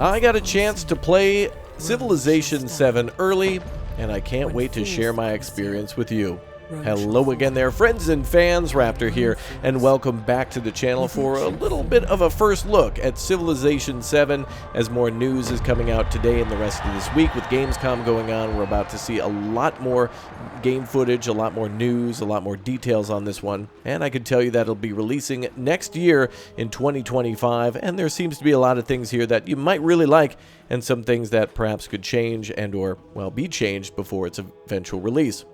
I got a chance to play Civilization VII early, and I can't wait to share my experience with you. Hello again there, friends and fans. Raptor here, and welcome back to the channel for a little bit of a first look at Civilization VII as more news is coming out today and the rest of this week. With Gamescom going on, we're about to see a lot more game footage, a lot more news, a lot more details on this one, and I can tell you that it'll be releasing next year in 2025, and there seems to be a lot of things here that you might really like, and some things that perhaps could change and or, well, be changed before its eventual release.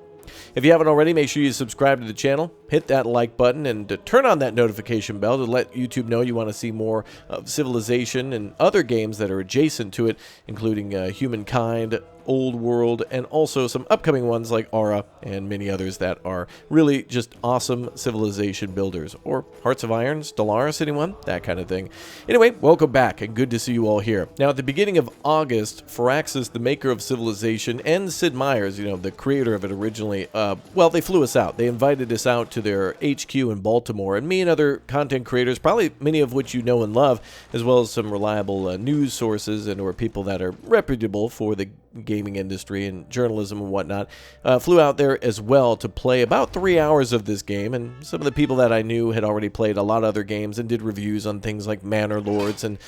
If you haven't already, make sure you subscribe to the channel, hit that like button, and turn on that notification bell to let YouTube know you want to see more of Civilization and other games that are adjacent to it, including Humankind, Old World, and also some upcoming ones like Aura and many others that are really just awesome Civilization builders. Or Hearts of Iron, Stellaris, anyone? That kind of thing. Anyway, welcome back, and good to see you all here. Now, at the beginning of August, Firaxis, the maker of Civilization, and Sid Meier's, the creator of it originally, well, they flew us out. They invited us out to their HQ in Baltimore, and me and other content creators, probably many of which you know and love, as well as some reliable news sources and or people that are reputable for the gaming industry and journalism and whatnot, flew out there as well to play about 3 hours of this game. And some of the people that I knew had already played a lot of other games and did reviews on things like Manor Lords and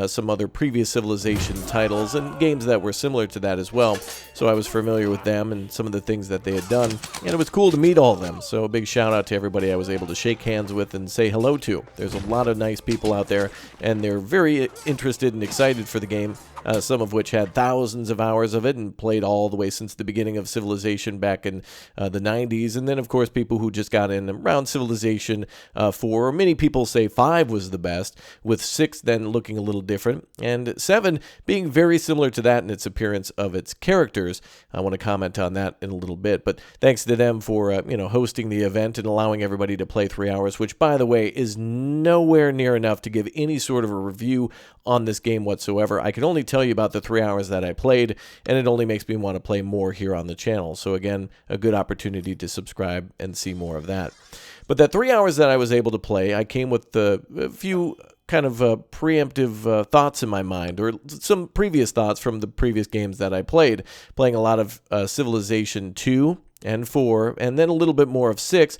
some other previous Civilization titles and games that were similar to that as well. So I was familiar with them and some of the things that they had done, and it was cool to meet all of them. So a big shout out to everybody I was able to shake hands with and say hello to. There's a lot of nice people out there, and they're very interested and excited for the game. Some of which had thousands of hours of it and played all the way since the beginning of Civilization back in the 90s. And then, of course, people who just got in around Civilization 4, or many people say 5 was the best, with 6 then looking a little different, and 7 being very similar to that in its appearance of its characters. I want to comment on that in a little bit, but thanks to them for hosting the event and allowing everybody to play 3 hours, which, by the way, is nowhere near enough to give any sort of a review on this game whatsoever. I can only tell you about the 3 hours that I played, and it only makes me want to play more here on the channel. So again, a good opportunity to subscribe and see more of that. But that 3 hours that I was able to play, I came with a few kind of preemptive thoughts in my mind, or some previous thoughts from the previous games that I played, playing a lot of Civilization 2 and 4, and then a little bit more of 6.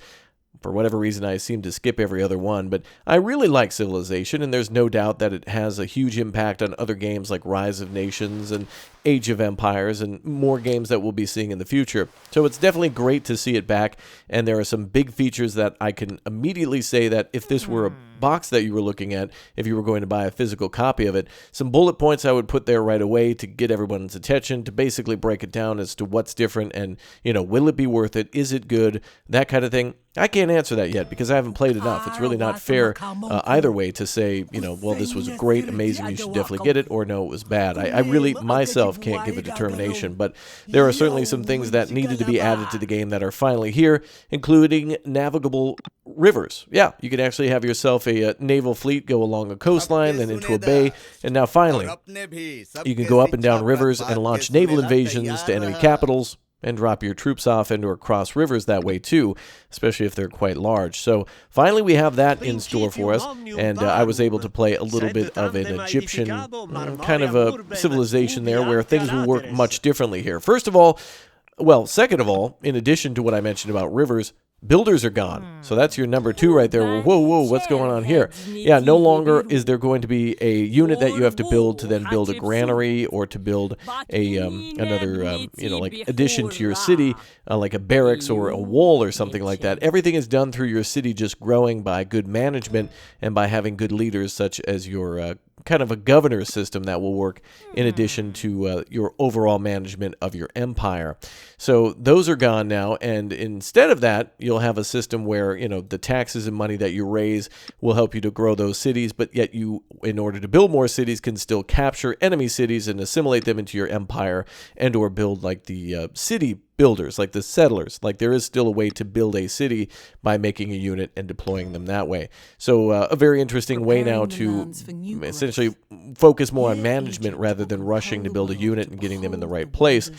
For whatever reason, I seem to skip every other one, but I really like Civilization, and there's no doubt that it has a huge impact on other games like Rise of Nations and Age of Empires and more games that we'll be seeing in the future. So it's definitely great to see it back, and there are some big features that I can immediately say that if this were a box that you were looking at, if you were going to buy a physical copy of it, some bullet points I would put there right away to get everyone's attention, to basically break it down as to what's different and, will it be worth it? Is it good? That kind of thing. I can't answer that yet because I haven't played enough. It's really not fair either way to say, well, this was great, amazing, you should definitely get it, or no, it was bad. I really, myself, can't give a determination, but there are certainly some things that needed to be added to the game that are finally here, including navigable rivers. Yeah, you can actually have yourself a naval fleet go along a coastline, then into a bay, and now finally, you can go up and down rivers and launch naval invasions to enemy capitals, and drop your troops off and or cross rivers that way too, especially if they're quite large. So finally we have that in store for us, and I was able to play a little bit of an Egyptian kind of a civilization there where things will work much differently here. Second of all, in addition to what I mentioned about rivers, builders are gone. So that's your number 2 right there. Well, whoa, what's going on here? Yeah, no longer is there going to be a unit that you have to build to then build a granary or to build another, addition to your city, like a barracks or a wall or something like that. Everything is done through your city just growing by good management and by having good leaders such as your kind of a governor system that will work in addition to your overall management of your empire. So those are gone now, and instead of that, you'll have a system where, the taxes and money that you raise will help you to grow those cities, but yet you, in order to build more cities, can still capture enemy cities and assimilate them into your empire and or build like the city builders, like the settlers. Like there is still a way to build a city by making a unit and deploying them that way. So a very interesting way now to essentially focus more on management rather than rushing to build a unit and getting them in the right place.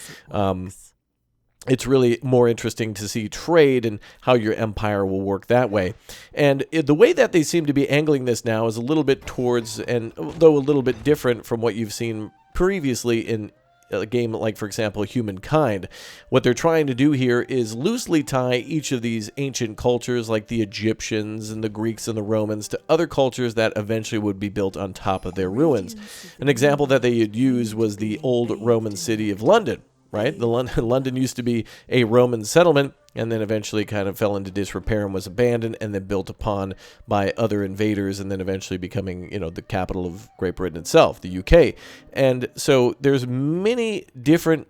it's really more interesting to see trade and how your empire will work that way. And the way that they seem to be angling this now is a little bit towards, and though a little bit different from what you've seen previously in a game like, for example, Humankind. What they're trying to do here is loosely tie each of these ancient cultures, like the Egyptians and the Greeks and the Romans, to other cultures that eventually would be built on top of their ruins. An example that they had used was the old Roman city of London. Right? London used to be a Roman settlement, and then eventually kind of fell into disrepair and was abandoned, and then built upon by other invaders, and then eventually becoming, the capital of Great Britain itself, the UK. And so there's many different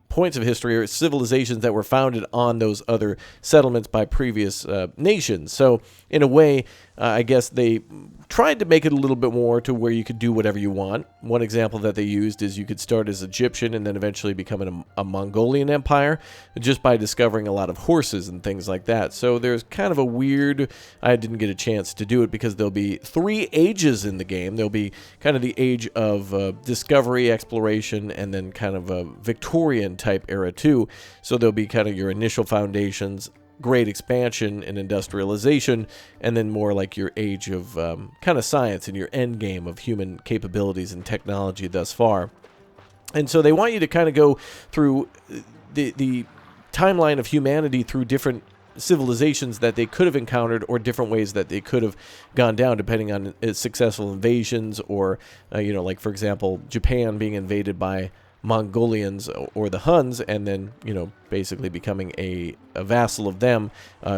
points of history or civilizations that were founded on those other settlements by previous nations. So in a way, I guess they tried to make it a little bit more to where you could do whatever you want. One example that they used is you could start as Egyptian and then eventually become a Mongolian empire just by discovering a lot of horses and things like that. So there's kind of a weird, I didn't get a chance to do it because there'll be 3 ages in the game. There'll be kind of the age of discovery, exploration, and then kind of a Victorian type era too. So there'll be kind of your initial foundations, great expansion and industrialization, and then more like your age of kind of science and your end game of human capabilities and technology thus far. And so they want you to kind of go through the timeline of humanity through different civilizations that they could have encountered or different ways that they could have gone down depending on successful invasions or, like, for example, Japan being invaded by Mongolians or the Huns, and then basically becoming a vassal of them,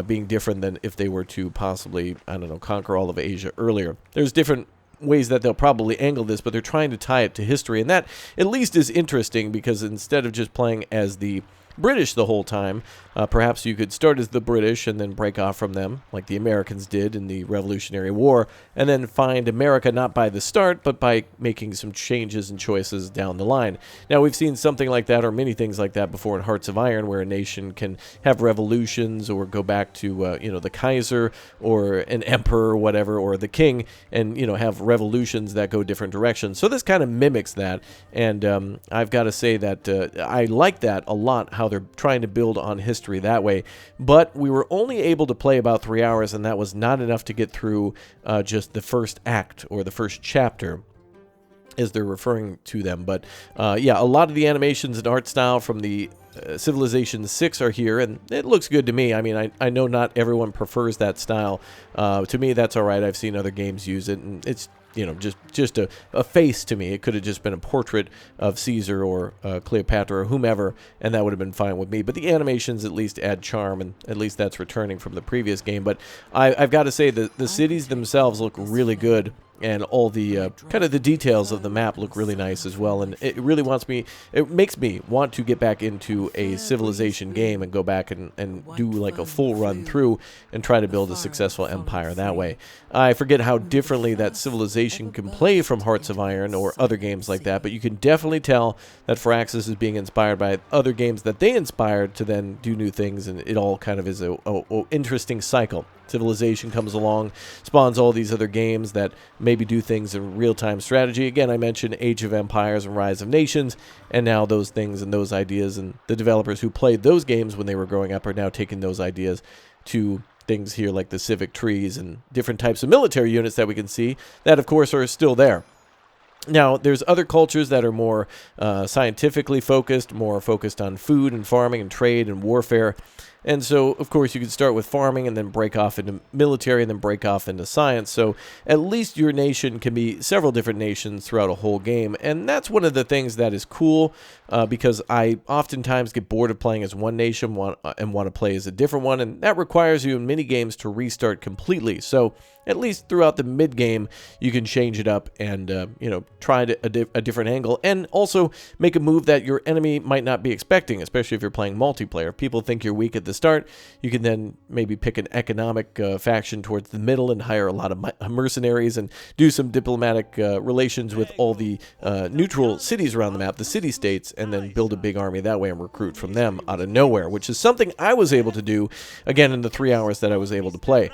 being different than if they were to possibly, conquer all of Asia earlier. There's different ways that they'll probably angle this, but they're trying to tie it to history, and that at least is interesting because instead of just playing as the British the whole time, perhaps you could start as the British and then break off from them, like the Americans did in the Revolutionary War, and then find America not by the start, but by making some changes and choices down the line. Now, we've seen something like that, or many things like that before in Hearts of Iron, where a nation can have revolutions or go back to, the Kaiser or an emperor or whatever, or the king, and, have revolutions that go different directions. So this kind of mimics that, and I've got to say that I like that a lot, how they're trying to build on history that way. But we were only able to play about 3 hours, and that was not enough to get through just the first act or the first chapter, as they're referring to them. But yeah, a lot of the animations and art style from the Civilization 6 are here, and it looks good to me. I mean, I know not everyone prefers that style. To me, that's all right. I've seen other games use it, and it's just a face to me. It could have just been a portrait of Caesar or Cleopatra or whomever, and that would have been fine with me. But the animations at least add charm, and at least that's returning from the previous game. But I've got to say that the cities themselves look really good, and all the kind of the details of the map look really nice as well. And it really makes me want to get back into a Civilization game and go back and do like a full run through and try to build a successful empire that way. I forget how differently that Civilization can play from Hearts of Iron or other games like that, but you can definitely tell that Firaxis is being inspired by other games that they inspired to then do new things, and it all kind of is a interesting cycle. Civilization comes along, spawns all these other games that maybe do things in real-time strategy. Again, I mentioned Age of Empires and Rise of Nations, and now those things and those ideas and the developers who played those games when they were growing up are now taking those ideas to things here like the civic trees and different types of military units that we can see that, of course, are still there. Now, there's other cultures that are more scientifically focused, more focused on food and farming and trade and warfare. And so, of course, you could start with farming and then break off into military and then break off into science. So at least your nation can be several different nations throughout a whole game. And that's one of the things that is cool because I oftentimes get bored of playing as one nation and want to play as a different one. And that requires you in many games to restart completely. So at least throughout the mid-game, you can change it up and, try a different angle. And also make a move that your enemy might not be expecting, especially if you're playing multiplayer. If people think you're weak at the start, you can then maybe pick an economic faction towards the middle and hire a lot of mercenaries and do some diplomatic relations with all the neutral cities around the map, the city-states, and then build a big army that way and recruit from them out of nowhere, which is something I was able to do, again, in the 3 hours that I was able to play.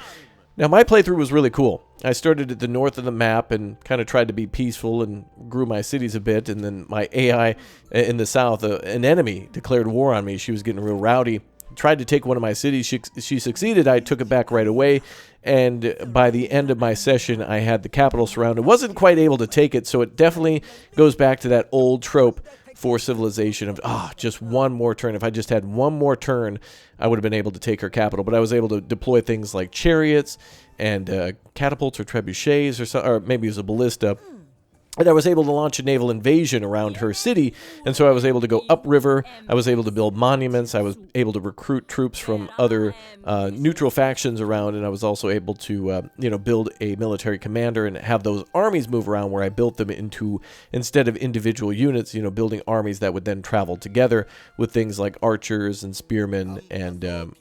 Now, my playthrough was really cool. I started at the north of the map and kind of tried to be peaceful and grew my cities a bit, and then my AI in the south, an enemy, declared war on me. She was getting real rowdy. Tried to take one of my cities. She succeeded. I took it back right away, and by the end of my session, I had the capital surrounded. Wasn't quite able to take it, so it definitely goes back to that old trope for Civilization of, just one more turn. If I just had one more turn, I would have been able to take her capital. But I was able to deploy things like chariots and catapults or trebuchets, or maybe it was a ballista. And I was able to launch a naval invasion around her city, and so I was able to go upriver. I was able to build monuments. I was able to recruit troops from other neutral factions around, and I was also able to, build a military commander and have those armies move around, where I built them into, instead of individual units, building armies that would then travel together with things like archers and spearmen and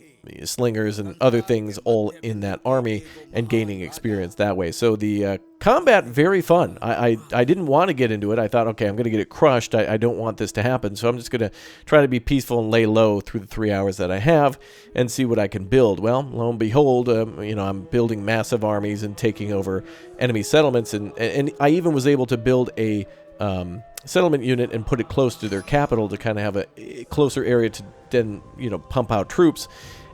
slingers and other things all in that army, and gaining experience that way. So the combat, very fun. I didn't want to get into it. I thought, okay, I'm going to get it crushed. I don't want this to happen, so I'm just going to try to be peaceful and lay low through the 3 hours that I have and see what I can build. Well, lo and behold, I'm building massive armies and taking over enemy settlements, and I even was able to build a settlement unit and put it close to their capital to kind of have a closer area to then pump out troops.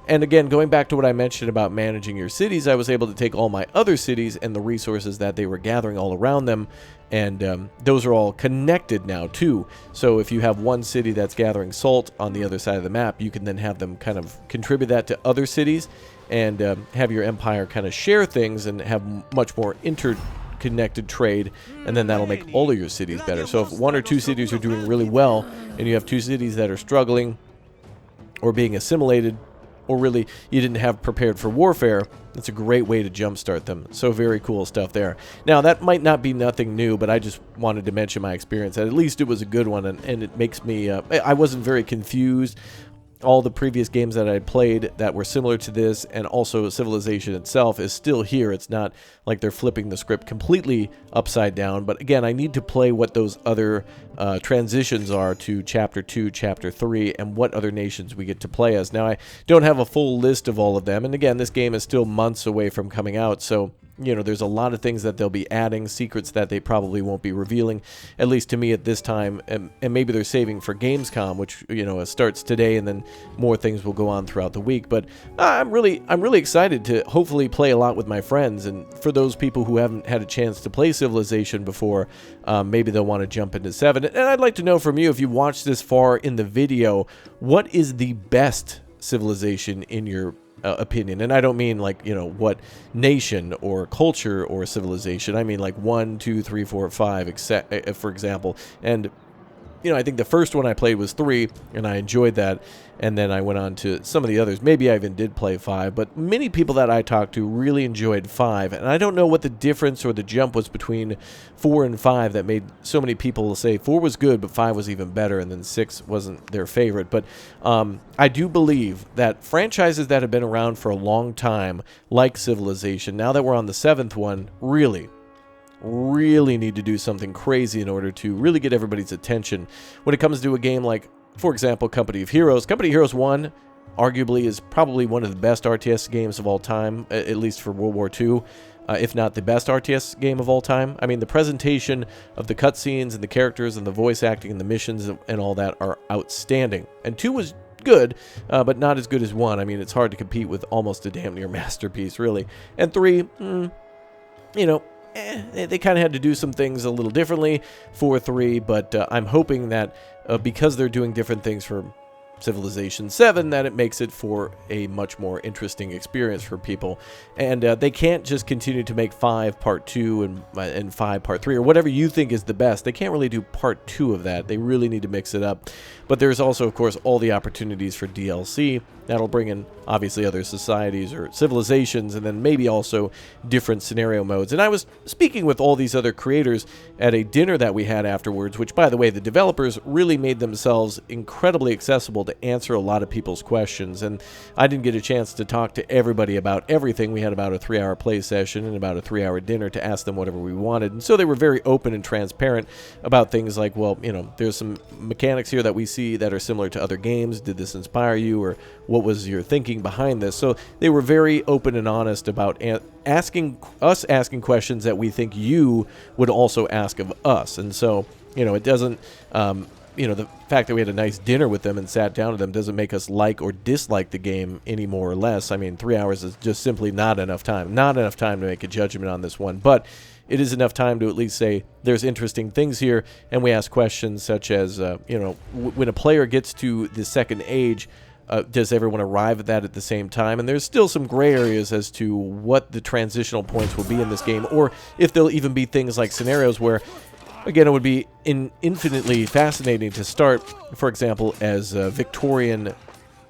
And again, going back to what I mentioned about managing your cities, I was able to take all my other cities and the resources that they were gathering all around them, and those are all connected now too. So if you have one city that's gathering salt on the other side of the map, you can then have them kind of contribute that to other cities, and have your empire kind of share things and have much more interconnected trade, and then that'll make all of your cities better. So if one or two cities are doing really well, and you have two cities that are struggling or being assimilated, or really you didn't have prepared for warfare, that's a great way to jumpstart them. So very cool stuff there. Now, that might not be nothing new, but I just wanted to mention my experience. At least it was a good one, and it makes me, I wasn't very confused. All the previous games that I played that were similar to this, and also Civilization itself, is still here. It's not like they're flipping the script completely upside down. But again, I need to play what those other transitions are to Chapter 2, Chapter 3, and what other nations we get to play as. Now, I don't have a full list of all of them. And again, this game is still months away from coming out, so there's a lot of things that they'll be adding, secrets that they probably won't be revealing, at least to me at this time, and maybe they're saving for Gamescom, which starts today, and then more things will go on throughout the week. But I'm really excited to hopefully play a lot with my friends, and for those people who haven't had a chance to play Civilization before, maybe they'll want to jump into 7. And I'd like to know from you, if you watched this far in the video, what is the best Civilization in your opinion? And I don't mean like what nation or culture or civilization. I mean like 1, 2, 3, 4, 5, for example. And I think the first one I played was 3, and I enjoyed that. And then I went on to some of the others. Maybe I even did play 5, but many people that I talked to really enjoyed 5. And I don't know what the difference or the jump was between 4 and 5 that made so many people say 4 was good, but 5 was even better, and then 6 wasn't their favorite. But I do believe that franchises that have been around for a long time, like Civilization, now that we're on the 7th one, really need to do something crazy in order to really get everybody's attention when it comes to a game like, for example, Company of Heroes. Company of Heroes 1 arguably is probably one of the best RTS games of all time, at least for World War II, if not the best RTS game of all time. I mean, the presentation of the cutscenes and the characters and the voice acting and the missions and all that are outstanding. And 2 was good, but not as good as 1. I mean, it's hard to compete with almost a damn near masterpiece, really. And 3, they kind of had to do some things a little differently for 3, but I'm hoping that because they're doing different things for Civilization 7, that it makes it for a much more interesting experience for people. And they can't just continue to make 5 Part 2 and 5 Part 3, or whatever you think is the best. They can't really do Part 2 of that. They really need to mix it up. But there's also, of course, all the opportunities for DLC. That'll bring in, obviously, other societies or civilizations, and then maybe also different scenario modes. And I was speaking with all these other creators at a dinner that we had afterwards, which, by the way, the developers really made themselves incredibly accessible to to answer a lot of people's questions. And I didn't get a chance to talk to everybody about everything. We had about a 3-hour play session and about a 3-hour dinner to ask them whatever we wanted. And so they were very open and transparent about things like, well, there's some mechanics here that we see that are similar to other games. Did this inspire you, or what was your thinking behind this? So they were very open and honest about asking questions that we think you would also ask of us. And so, it doesn't, the fact that we had a nice dinner with them and sat down with them doesn't make us like or dislike the game any more or less. I mean, 3 hours is just simply not enough time. Not enough time to make a judgment on this one. But it is enough time to at least say there's interesting things here. And we ask questions such as, when a player gets to the second age, does everyone arrive at that at the same time? And there's still some gray areas as to what the transitional points will be in this game, or if there'll even be things like scenarios where, again, it would be infinitely fascinating to start, for example, as Victorian,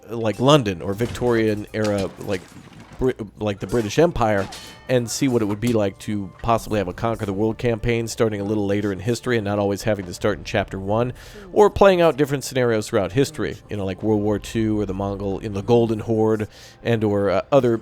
like London, or Victorian era, like the British Empire, and see what it would be like to possibly have a Conquer the World campaign starting a little later in history and not always having to start in Chapter 1, or playing out different scenarios throughout history, like World War II or the Mongol in the Golden Horde, and or other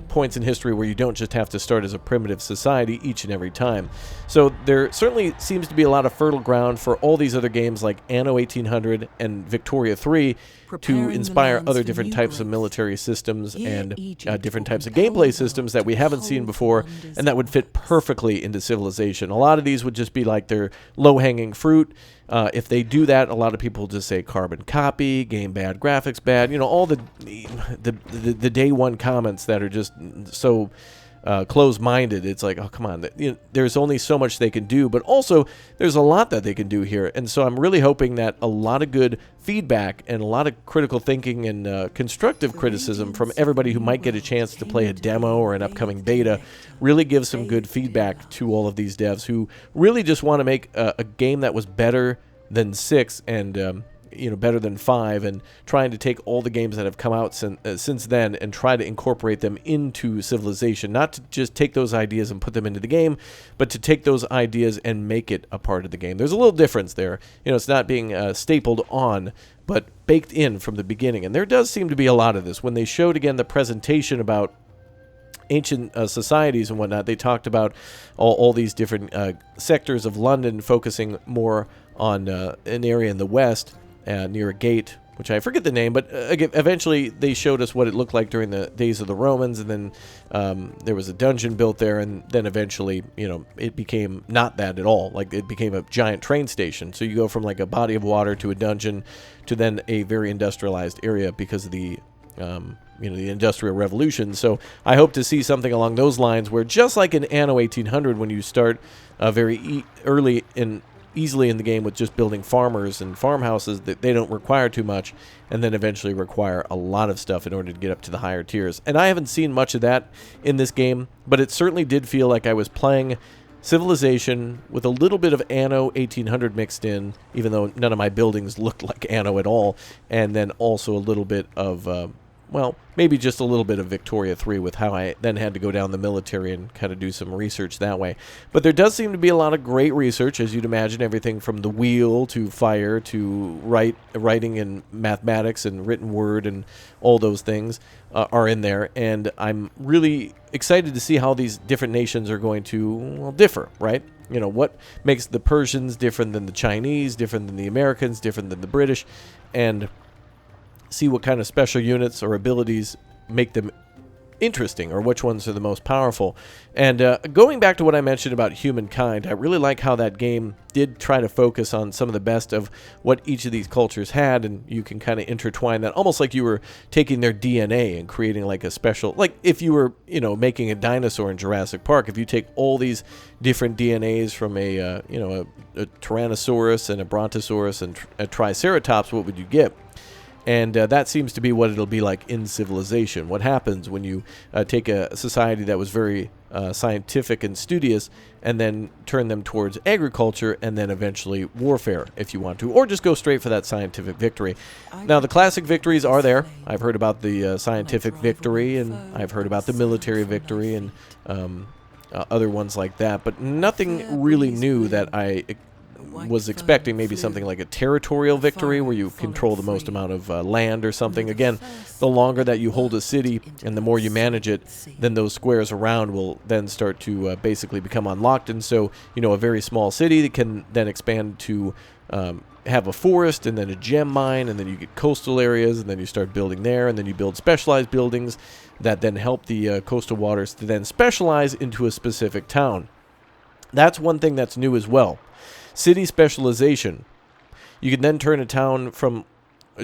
points in history where you don't just have to start as a primitive society each and every time. So there certainly seems to be a lot of fertile ground for all these other games like Anno 1800 and Victoria 3 to inspire other different types of military systems and different types of gameplay systems that we haven't seen before, and that would fit perfectly into Civilization. A lot of these would just be like their low-hanging fruit. If they do that, a lot of people just say carbon copy, game bad, graphics bad, all the day one comments that are just so close-minded. It's like, oh, come on. There's only so much they can do, but also there's a lot that they can do here. And so I'm really hoping that a lot of good feedback and a lot of critical thinking and constructive criticism from everybody who might get a chance to play a demo or an upcoming beta really gives some good feedback to all of these devs who really just want to make a game that was better than 6 and better than 5, and trying to take all the games that have come out since then and try to incorporate them into Civilization. Not to just take those ideas and put them into the game, but to take those ideas and make it a part of the game. There's a little difference there. It's not being stapled on, but baked in from the beginning. And there does seem to be a lot of this. When they showed, again, the presentation about ancient societies and whatnot, they talked about all these different sectors of London, focusing more on an area in the west, near a gate, which I forget the name, but again, eventually they showed us what it looked like during the days of the Romans, and then there was a dungeon built there, and then eventually, it became not that at all. Like, it became a giant train station. So you go from like a body of water to a dungeon to then a very industrialized area because of the the Industrial Revolution. So I hope to see something along those lines where, just like in Anno 1800, when you start very early and easily in the game with just building farmers and farmhouses, that they don't require too much, and then eventually require a lot of stuff in order to get up to the higher tiers. And I haven't seen much of that in this game, but it certainly did feel like I was playing Civilization with a little bit of Anno 1800 mixed in, even though none of my buildings looked like Anno at all, and then also a little bit of maybe just a little bit of Victoria 3 with how I then had to go down the military and kind of do some research that way. But there does seem to be a lot of great research, as you'd imagine, everything from the wheel to fire to writing and mathematics and written word and all those things are in there. And I'm really excited to see how these different nations are going to differ, right? What makes the Persians different than the Chinese, different than the Americans, different than the British, and see what kind of special units or abilities make them interesting, or which ones are the most powerful. And going back to what I mentioned about humankind, I really like how that game did try to focus on some of the best of what each of these cultures had, and you can kind of intertwine that, almost like you were taking their DNA and creating like a special, like if you were, making a dinosaur in Jurassic Park. If you take all these different DNAs from a Tyrannosaurus and a Brontosaurus and a Triceratops, what would you get? And that seems to be what it'll be like in Civilization. What happens when you take a society that was very scientific and studious and then turn them towards agriculture and then eventually warfare, if you want to, or just go straight for that scientific victory. Now, the classic victories are there. I've heard about the scientific victory, and I've heard about the military victory, and other ones like that, but nothing really new that I was expecting maybe something like a territorial victory where you control the most amount of land or something. Again, the longer that you hold a city and the more you manage it, then those squares around will then start to basically become unlocked. And so, a very small city can then expand to have a forest and then a gem mine, and then you get coastal areas, and then you start building there, and then you build specialized buildings that then help the coastal waters to then specialize into a specific town. That's one thing that's new as well. City specialization. You can then turn a town from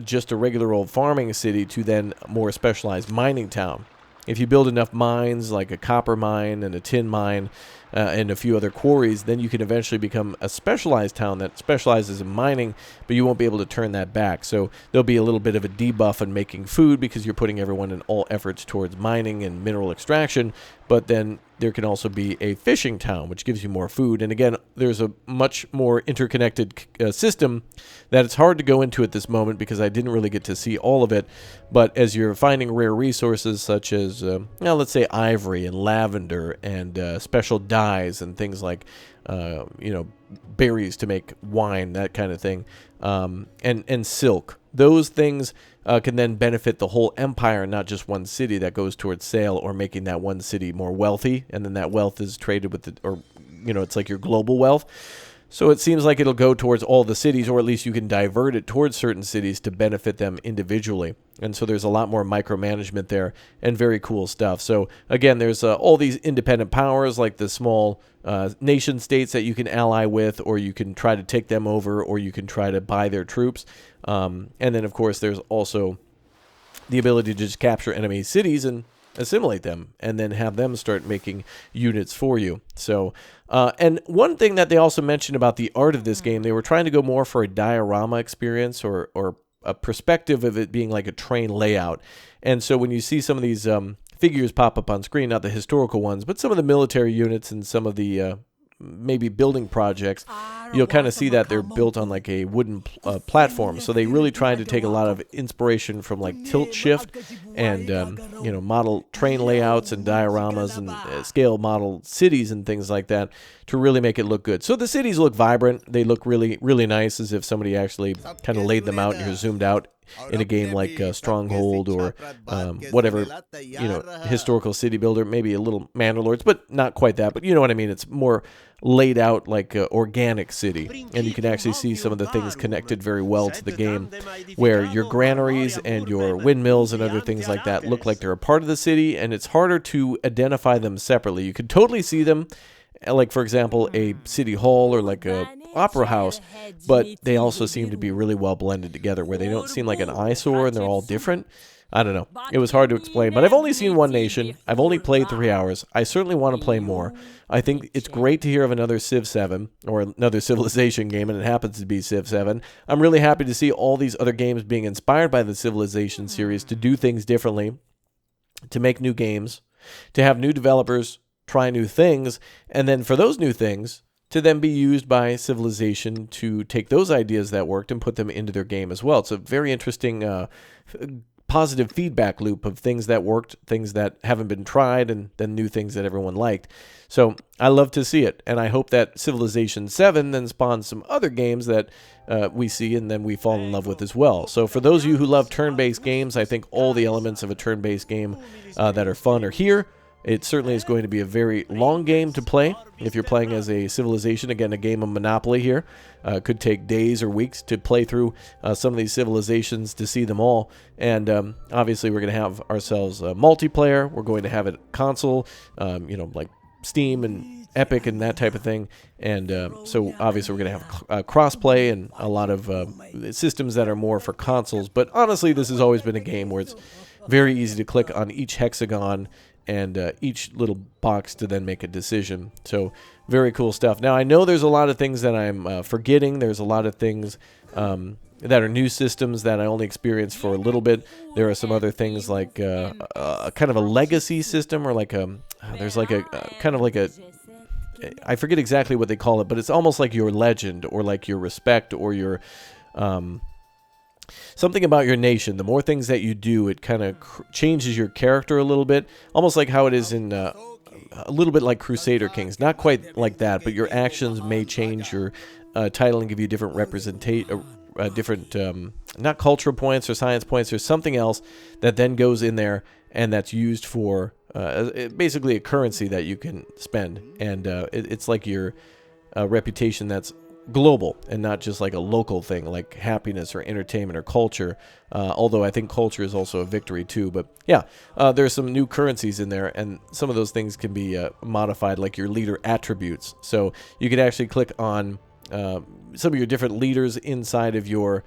just a regular old farming city to then a more specialized mining town. If you build enough mines, like a copper mine and a tin mine and a few other quarries, then you can eventually become a specialized town that specializes in mining, but you won't be able to turn that back. So there'll be a little bit of a debuff in making food because you're putting everyone in all efforts towards mining and mineral extraction, but then there can also be a fishing town, which gives you more food. And again, there's a much more interconnected system that it's hard to go into at this moment because I didn't really get to see all of it. But as you're finding rare resources such as, let's say ivory and lavender and special dyes and things like, berries to make wine, that kind of thing, and silk. Those things can then benefit the whole empire, not just one city that goes towards sale or making that one city more wealthy, and then that wealth is traded with it's like your global wealth. So it seems like it'll go towards all the cities, or at least you can divert it towards certain cities to benefit them individually. And so there's a lot more micromanagement there and very cool stuff. So again, there's all these independent powers like the small nation states that you can ally with, or you can try to take them over, or you can try to buy their troops. And then, of course, there's also the ability to just capture enemy cities and assimilate them and then have them start making units for you. So, and one thing that they also mentioned about the art of this game, they were trying to go more for a diorama experience or a perspective of it being like a train layout. And so when you see some of these figures pop up on screen, not the historical ones, but some of the military units and some of the maybe building projects, you'll kind of see that they're built on like a wooden platform. So they really tried to take a lot of inspiration from like tilt shift and model train layouts and dioramas and scale model cities and things like that to really make it look good. So the cities look vibrant. They look really, really nice, as if somebody actually kind of laid them out and you're zoomed out in a game like Stronghold or whatever, historical city builder, maybe a little Mandalords, but not quite that. But you know what I mean? It's more laid out like organic city, and you can actually see some of the things connected very well to the game, where your granaries and your windmills and other things like that look like they're a part of the city, and it's harder to identify them separately. You could totally see them, like, for example, a city hall or like a opera house, but they also seem to be really well blended together, where they don't seem like an eyesore and they're all different. I don't know. It was hard to explain, but I've only seen one nation. I've only played 3 hours. I certainly want to play more. I think it's great to hear of another Civ 7 or another Civilization game, and it happens to be Civ 7. I'm really happy to see all these other games being inspired by the Civilization series to do things differently, to make new games, to have new developers try new things, and then for those new things to then be used by Civilization to take those ideas that worked and put them into their game as well. It's a very interesting positive feedback loop of things that worked, things that haven't been tried, and then new things that everyone liked. So I love to see it, and I hope that Civilization 7 then spawns some other games that we see and then we fall in love with as well. So for those of you who love turn-based games, I think all the elements of a turn-based game that are fun are here. It certainly is going to be a very long game to play. If you're playing as a Civilization, again, a game of Monopoly here, could take days or weeks to play through some of these civilizations to see them all. And obviously, we're going to have ourselves multiplayer. We're going to have a console, like Steam and Epic and that type of thing. And so obviously, we're going to have crossplay and a lot of systems that are more for consoles. But honestly, this has always been a game where it's very easy to click on each hexagon and each little box to then make a decision. So very cool stuff. Now, I know there's a lot of things that I'm forgetting. There's a lot of things that are new systems that I only experienced for a little bit. There are some other things like a kind of a legacy system, or like there's like a kind of like a, I forget exactly what they call it, but it's almost like your legend or like your respect or your something about your nation. The more things that you do, it kind of changes your character a little bit, almost like how it is in a little bit like Crusader Kings. Not quite like that, but your actions may change your title and give you different different, not cultural points or science points. There's something else that then goes in there, and that's used for basically a currency that you can spend. And it's like your reputation that's global and not just like a local thing like happiness or entertainment or culture, although I think culture is also a victory too. But yeah, there's some new currencies in there, and some of those things can be modified, like your leader attributes. So you can actually click on some of your different leaders inside of your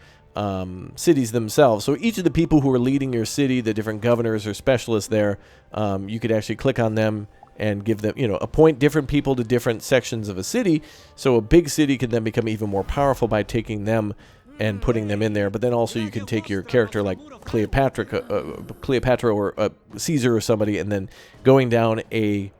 cities themselves. So each of the people who are leading your city, the different governors or specialists there, you could actually click on them and give them, appoint different people to different sections of a city. So a big city can then become even more powerful by taking them and putting them in there. But then also you can take your character like Cleopatra or Caesar or somebody, and then going down a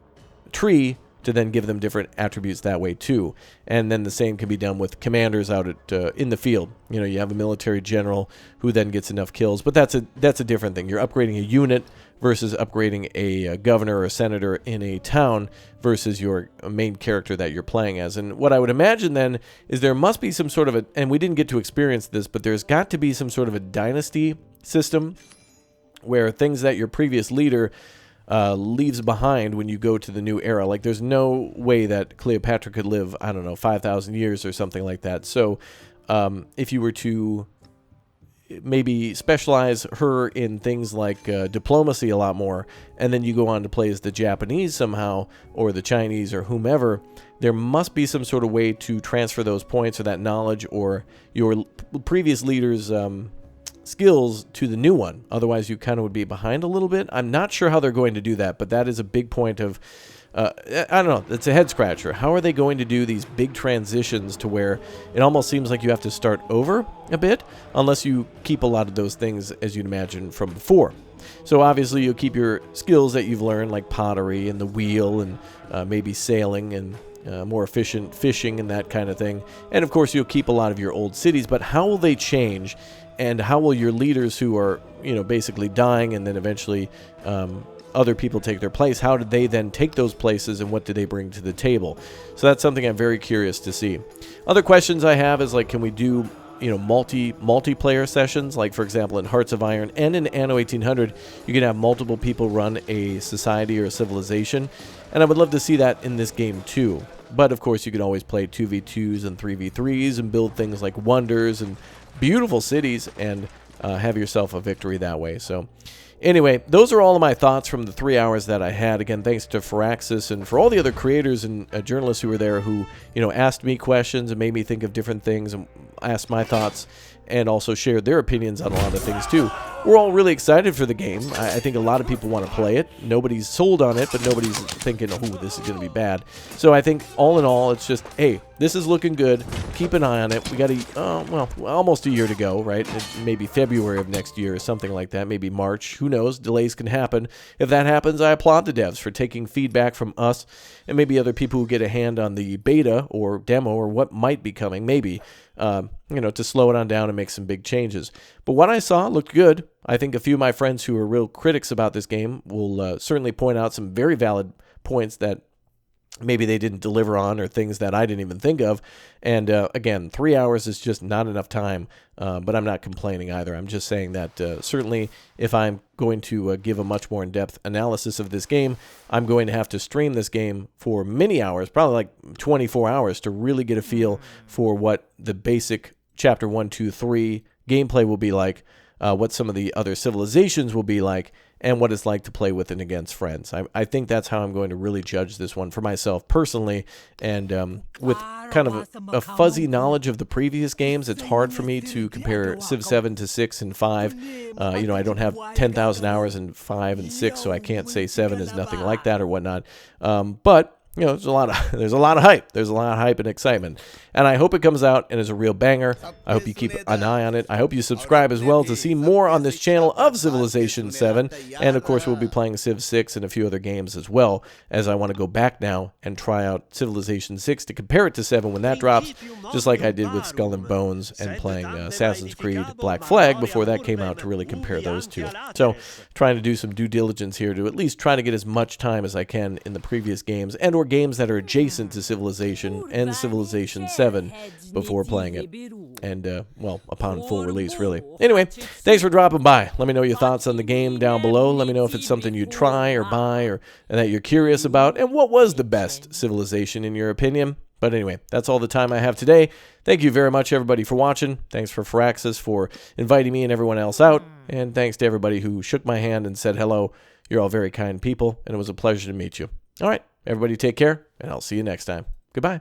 tree to then give them different attributes that way too. And then the same can be done with commanders out at in the field. You have a military general who then gets enough kills, but that's a different thing. You're upgrading a unit versus upgrading a governor or a senator in a town versus your main character that you're playing as. And what I would imagine then is there must be some sort of and we didn't get to experience this, but there's got to be some sort of a dynasty system where things that your previous leader leaves behind when you go to the new era. Like there's no way that Cleopatra could live, 5,000 years or something like that. So if you were to maybe specialize her in things like diplomacy a lot more, and then you go on to play as the Japanese somehow, or the Chinese, or whomever, there must be some sort of way to transfer those points or that knowledge or your previous leader's skills to the new one. Otherwise you kind of would be behind a little bit. I'm not sure how they're going to do that, but that is a big point of I don't know, it's a head scratcher. How are they going to do these big transitions to where it almost seems like you have to start over a bit, unless you keep a lot of those things as you'd imagine from before. So obviously you'll keep your skills that you've learned, like pottery and the wheel, and maybe sailing and more efficient fishing and that kind of thing. And of course you'll keep a lot of your old cities, but how will they change? And how will your leaders who are, basically dying and then eventually other people take their place, how did they then take those places and what do they bring to the table? So that's something I'm very curious to see. Other questions I have is like, can we do, multiplayer sessions? Like, for example, in Hearts of Iron and in Anno 1800, you can have multiple people run a society or a civilization. And I would love to see that in this game too. But of course, you can always play 2v2s and 3v3s and build things like wonders and beautiful cities and have yourself a victory that way. So anyway, those are all of my thoughts from the 3 hours that I had. Again, thanks to Firaxis and for all the other creators and journalists who were there who, asked me questions and made me think of different things and asked my thoughts and also shared their opinions on a lot of things too. We're all really excited for the game. I think a lot of people want to play it. Nobody's sold on it, but nobody's thinking, oh, this is going to be bad. So I think all in all, it's just, hey, this is looking good. Keep an eye on it. We got almost a year to go, right? Maybe February of next year or something like that. Maybe March. Who knows? Delays can happen. If that happens, I applaud the devs for taking feedback from us and maybe other people who get a hand on the beta or demo or what might be coming, maybe, to slow it on down and make some big changes. But what I saw looked good. I think a few of my friends who are real critics about this game will certainly point out some very valid points that maybe they didn't deliver on or things that I didn't even think of. And again, 3 hours is just not enough time, but I'm not complaining either. I'm just saying that certainly if I'm going to give a much more in-depth analysis of this game, I'm going to have to stream this game for many hours, probably like 24 hours, to really get a feel for what the basic Chapter 1, 2, 3 gameplay will be like, what some of the other civilizations will be like, and what it's like to play with and against friends. I think that's how I'm going to really judge this one for myself personally. And with kind of a fuzzy knowledge of the previous games, it's hard for me to compare Civ 7 to 6 and 5. I don't have 10,000 hours in 5 and 6, so I can't say 7 is nothing like that or whatnot. But there's a lot of hype. There's a lot of hype and excitement. And I hope it comes out and is a real banger. I hope you keep an eye on it. I hope you subscribe as well to see more on this channel of Civilization 7. And of course, we'll be playing Civ 6 and a few other games as well, as I want to go back now and try out Civilization 6 to compare it to 7 when that drops, just like I did with Skull and Bones and playing Assassin's Creed Black Flag before that came out, to really compare those two. So trying to do some due diligence here to at least try to get as much time as I can in the previous games and or games that are adjacent to Civilization and Civilization 7 VII before playing it. And, well, upon full release, really. Anyway, thanks for dropping by. Let me know your thoughts on the game down below. Let me know if it's something you'd try or buy and that you're curious about. And what was the best civilization in your opinion? But anyway, that's all the time I have today. Thank you very much, everybody, for watching. Thanks for Firaxis for inviting me and everyone else out. And thanks to everybody who shook my hand and said hello. You're all very kind people, and it was a pleasure to meet you. All right, everybody take care, and I'll see you next time. Goodbye.